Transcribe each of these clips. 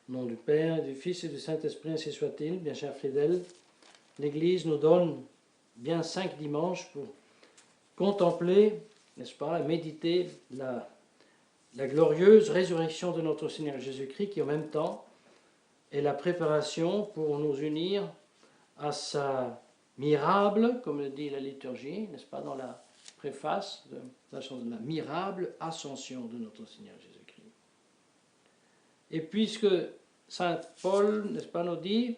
Au nom du Père, du Fils et du Saint-Esprit, ainsi soit-il. Bien chers fidèles, l'Église nous donne bien 5 dimanches pour contempler, n'est-ce pas, méditer la glorieuse résurrection de notre Seigneur Jésus-Christ, qui en même temps est la préparation pour nous unir à sa mirable, comme le dit la liturgie, n'est-ce pas, dans la préface de la mirable ascension de notre Seigneur Jésus-Christ. Et puisque Saint Paul, n'est-ce pas, nous dit,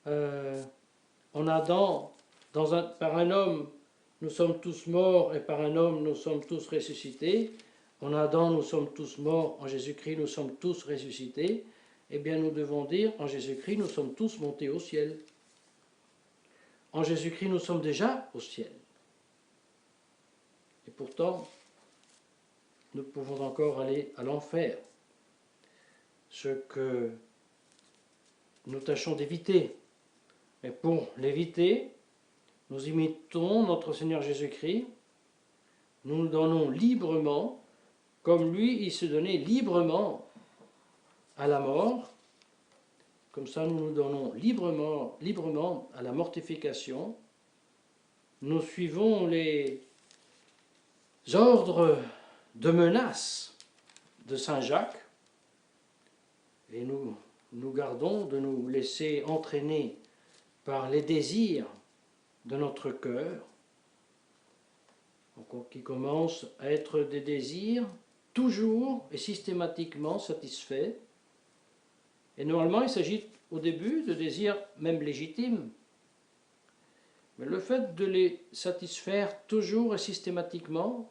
en Adam, par un homme, nous sommes tous morts, et par un homme, nous sommes tous ressuscités. En Adam, nous sommes tous morts, en Jésus-Christ, nous sommes tous ressuscités. Eh bien, nous devons dire, en Jésus-Christ, nous sommes tous montés au ciel. En Jésus-Christ, nous sommes déjà au ciel. Et pourtant, nous pouvons encore aller à l'enfer. Ce que nous tâchons d'éviter. Mais pour l'éviter, nous imitons notre Seigneur Jésus-Christ, nous nous donnons librement, comme lui, il se donnait librement à la mort, comme ça nous nous donnons librement à la mortification. Nous suivons les ordres de menace de Saint Jacques, et nous gardons de nous laisser entraîner par les désirs de notre cœur, qui commencent à être des désirs toujours et systématiquement satisfaits. Et normalement, il s'agit au début de désirs même légitimes. Mais le fait de les satisfaire toujours et systématiquement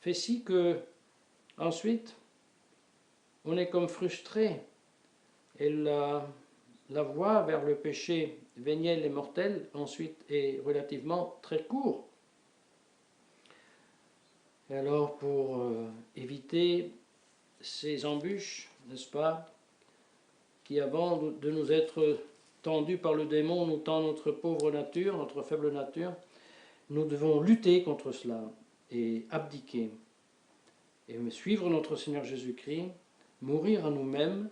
fait si que, ensuite, on est comme frustré. Et la voie vers le péché véniel et mortel, ensuite, est relativement très courte. Et alors, pour éviter ces embûches, n'est-ce pas, qui avant de nous être tendus par le démon, nous tend notre pauvre nature, notre faible nature, nous devons lutter contre cela et abdiquer, et suivre notre Seigneur Jésus-Christ, mourir à nous-mêmes,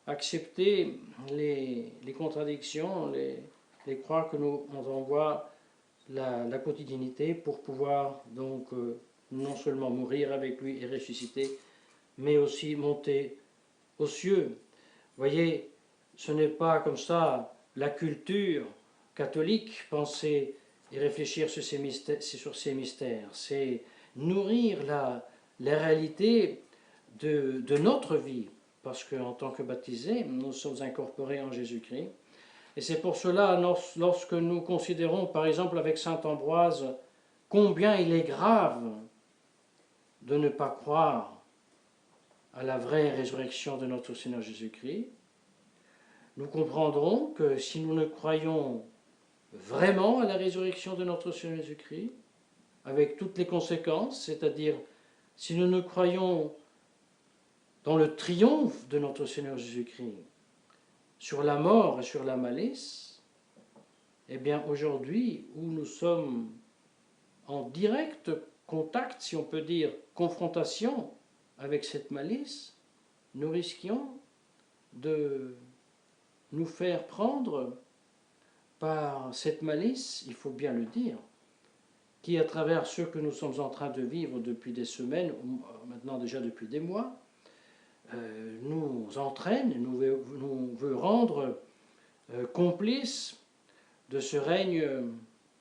accepter les contradictions, les croix que nous envoie la quotidiennité pour pouvoir donc non seulement mourir avec lui et ressusciter, mais aussi monter aux cieux. Vous voyez, ce n'est pas comme ça la culture catholique, penser et réfléchir sur ces mystères. C'est nourrir la réalité de notre vie, parce qu'en tant que baptisés, nous sommes incorporés en Jésus-Christ. Et c'est pour cela, lorsque nous considérons, par exemple avec saint Ambroise, combien il est grave de ne pas croire à la vraie résurrection de notre Seigneur Jésus-Christ, nous comprendrons que si nous ne croyons vraiment à la résurrection de notre Seigneur Jésus-Christ, avec toutes les conséquences, c'est-à-dire si nous ne croyons dans le triomphe de notre Seigneur Jésus-Christ sur la mort et sur la malice, eh bien aujourd'hui, où nous sommes en direct contact, si on peut dire, confrontation avec cette malice, nous risquions de nous faire prendre par cette malice, il faut bien le dire, qui à travers ce que nous sommes en train de vivre depuis des semaines, ou maintenant déjà depuis des mois, nous entraîne, nous veut rendre complices de ce règne,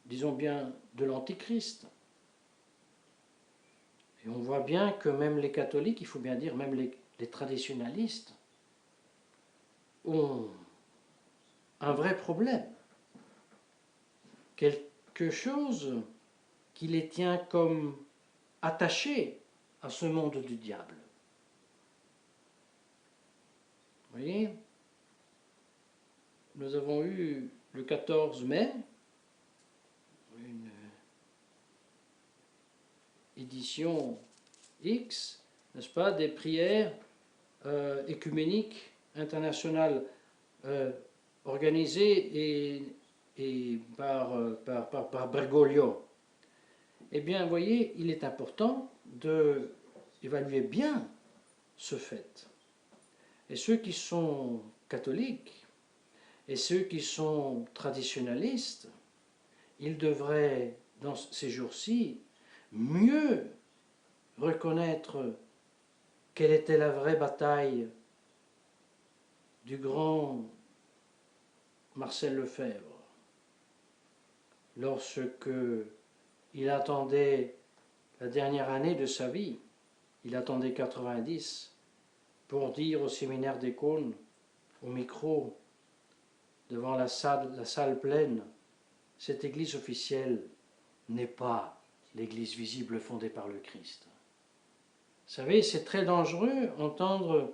disons bien, de l'Antichrist. Et on voit bien que même les catholiques, il faut bien dire, même les traditionalistes, ont un vrai problème. Quelque chose qui les tient comme attachés à ce monde du diable. Vous voyez, nous avons eu le 14 mai une édition X, n'est-ce pas, des prières écuméniques internationales organisées et par Bergoglio. Eh bien, vous voyez, il est important d'évaluer bien ce fait. Et ceux qui sont catholiques et ceux qui sont traditionnalistes, ils devraient, dans ces jours-ci, mieux reconnaître quelle était la vraie bataille du grand Marcel Lefebvre lorsque il attendait la dernière année de sa vie, il attendait 90, pour dire au séminaire des Cônes, au micro, devant la salle pleine, cette église officielle n'est pas l'église visible fondée par le Christ. Vous savez, c'est très dangereux entendre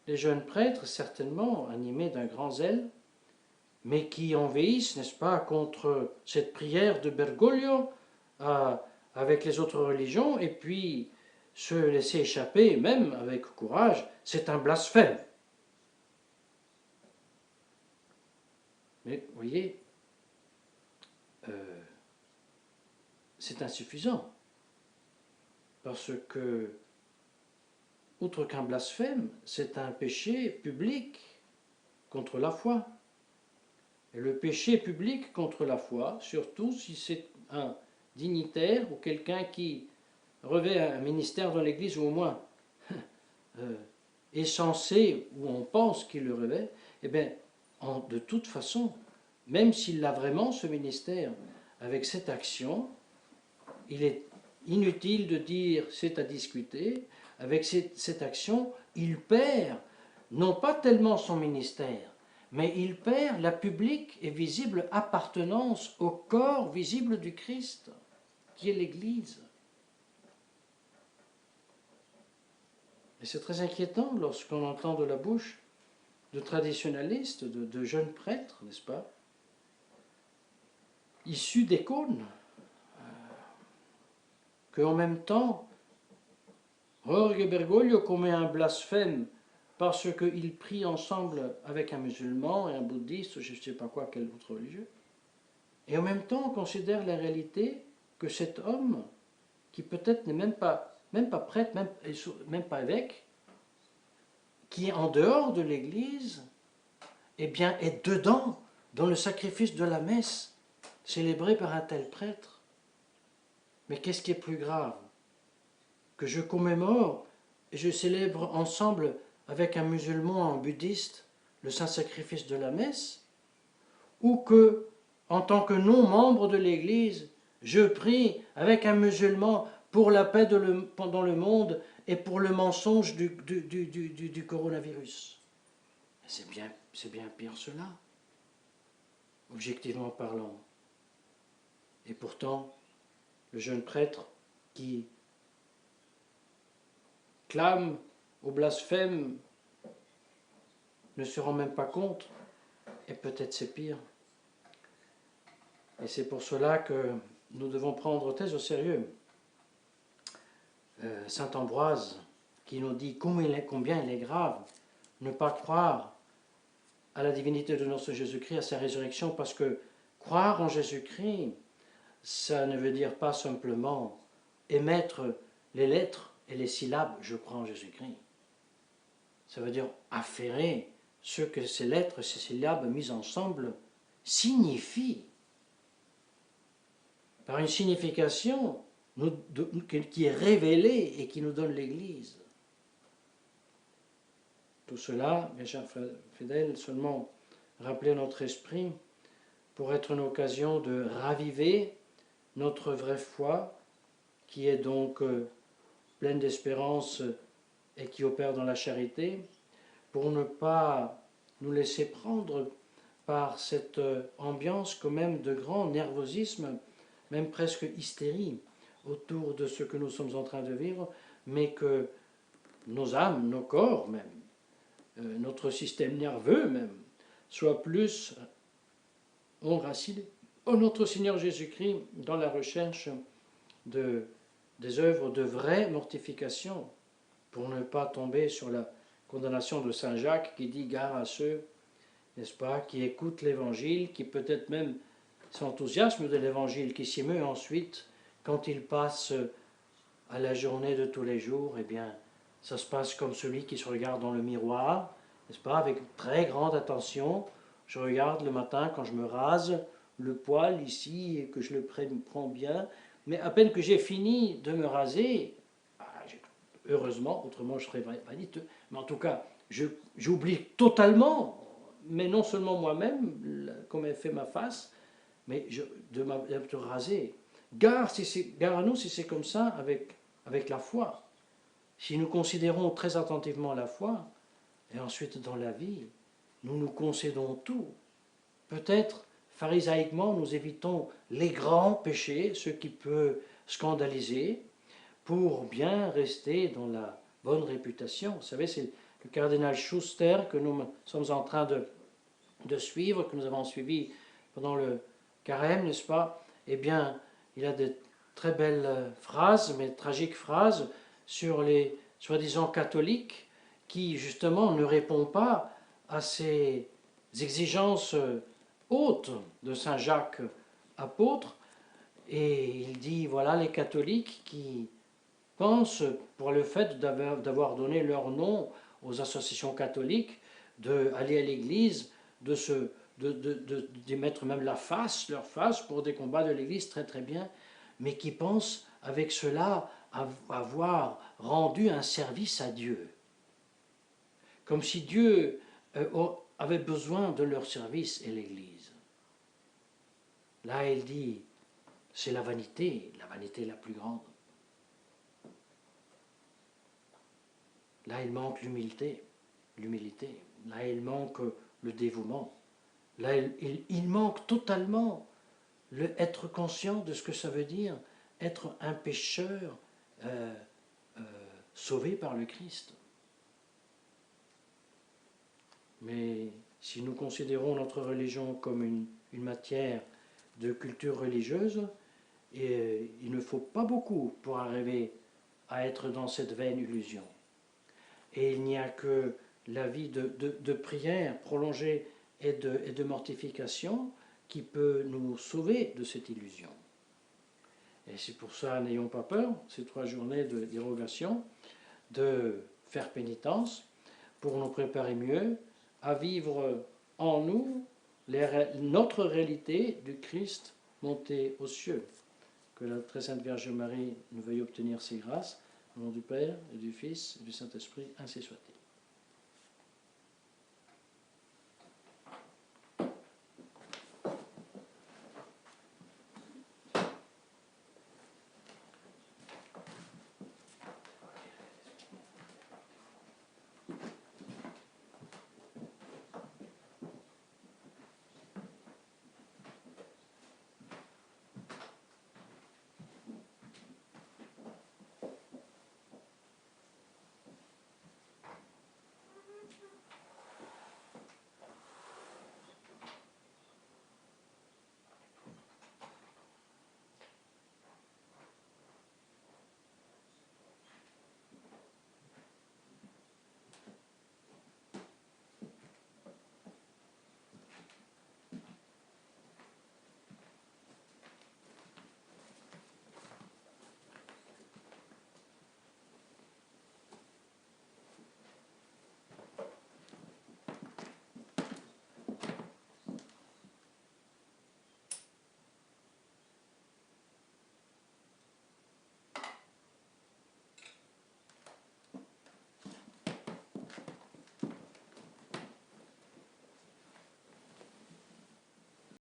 les jeunes prêtres, certainement animés d'un grand zèle, mais qui envahissent, n'est-ce pas, contre cette prière de Bergoglio avec les autres religions, et puis se laisser échapper, même avec courage, c'est un blasphème. Mais vous voyez, c'est insuffisant, parce que, outre qu'un blasphème, c'est un péché public contre la foi. Et le péché public contre la foi, surtout si c'est un dignitaire ou quelqu'un qui revêt un ministère dans l'Église, ou au moins est censé, ou on pense qu'il le revêt, eh bien, de toute façon, même s'il a vraiment ce ministère, avec cette action, il est inutile de dire c'est à discuter, avec cette action, il perd non pas tellement son ministère, mais il perd la publique et visible appartenance au corps visible du Christ, qui est l'Église. Et c'est très inquiétant lorsqu'on entend de la bouche de traditionalistes, de jeunes prêtres, n'est-ce pas, issus des cônes, qu'en même temps, Jorge Bergoglio commet un blasphème parce qu'ils prient ensemble avec un musulman et un bouddhiste, je ne sais pas quoi, quel autre religieux, et en même temps on considère la réalité que cet homme, qui peut-être n'est même pas prêtre, même pas évêque, qui est en dehors de l'Église, eh bien est dedans, dans le sacrifice de la messe, célébré par un tel prêtre. Mais qu'est-ce qui est plus grave? Que je commémore et je célèbre ensemble avec un musulman, un bouddhiste, le saint sacrifice de la messe, ou que, en tant que non-membre de l'Église, je prie avec un musulman pour la paix dans le monde et pour le mensonge du coronavirus. C'est bien pire cela, objectivement parlant. Et pourtant, le jeune prêtre qui clame au blasphème ne se rend même pas compte, et peut-être c'est pire. Et c'est pour cela que nous devons prendre très au sérieux saint Ambroise, qui nous dit combien il est grave ne pas croire à la divinité de notre Jésus-Christ, à sa résurrection, parce que croire en Jésus-Christ, ça ne veut dire pas simplement émettre les lettres et les syllabes « je crois en Jésus-Christ ». Ça veut dire affairer ce que ces lettres, ces syllabes mises ensemble signifient, par une signification qui est révélée et qui nous donne l'Église. Tout cela, mes chers fidèles, seulement rappeler notre esprit pour être une occasion de raviver notre vraie foi, qui est donc pleine d'espérance et qui opère dans la charité, pour ne pas nous laisser prendre par cette ambiance quand même de grand nervosisme, même presque hystérie, autour de ce que nous sommes en train de vivre, mais que nos âmes, nos corps même, notre système nerveux même, soient plus enracinés en notre Seigneur Jésus-Christ dans la recherche des œuvres de vraie mortification, pour ne pas tomber sur la condamnation de Saint Jacques qui dit « gare à ceux, n'est-ce pas, qui écoutent l'Évangile, qui peut-être même s'enthousiasment de l'Évangile, qui s'émeut ensuite quand ils passent à la journée de tous les jours, eh bien, ça se passe comme celui qui se regarde dans le miroir n'est-ce pas, avec très grande attention. Je regarde le matin quand je me rase le poil ici et que je le prends bien. Mais à peine que j'ai fini de me raser, heureusement, autrement je serais vaniteux, mais en tout cas, j'oublie totalement, mais non seulement moi-même, comme elle fait ma face, mais de raser. Gare à nous si c'est comme ça avec la foi. Si nous considérons très attentivement la foi, et ensuite dans la vie, nous nous concédons tout. Peut-être, pharisaïquement, nous évitons les grands péchés, ceux qui peuvent scandaliser, pour bien rester dans la bonne réputation. Vous savez, c'est le cardinal Schuster que nous sommes en train de suivre, que nous avons suivi pendant le carême, n'est-ce pas? Eh bien, il a de très belles phrases, mais tragiques phrases, sur les soi-disant catholiques qui, justement, ne répondent pas à ces exigences hautes de Saint Jacques apôtre. Et il dit, voilà, les catholiques qui pensent, pour le fait d'avoir donné leur nom aux associations catholiques, d'aller à l'église, d'y mettre même leur face pour des combats de l'église, très très bien, mais qui pensent avec cela avoir rendu un service à Dieu. Comme si Dieu avait besoin de leur service et l'église. Là, il dit, c'est la vanité la plus grande. Là, il manque l'humilité. Là, il manque le dévouement. Là, il manque totalement être conscient de ce que ça veut dire être un pécheur sauvé par le Christ. Mais si nous considérons notre religion comme une matière de culture religieuse, il ne faut pas beaucoup pour arriver à être dans cette vaine illusion. Et il n'y a que la vie de prière prolongée et de mortification qui peut nous sauver de cette illusion. Et c'est pour ça, n'ayons pas peur, ces 3 journées de dérogation, de faire pénitence pour nous préparer mieux à vivre en nous notre réalité du Christ monté aux cieux. Que la très sainte Vierge Marie nous veuille obtenir ses grâces. Au nom du Père, et du Fils, et du Saint-Esprit, ainsi soit-il.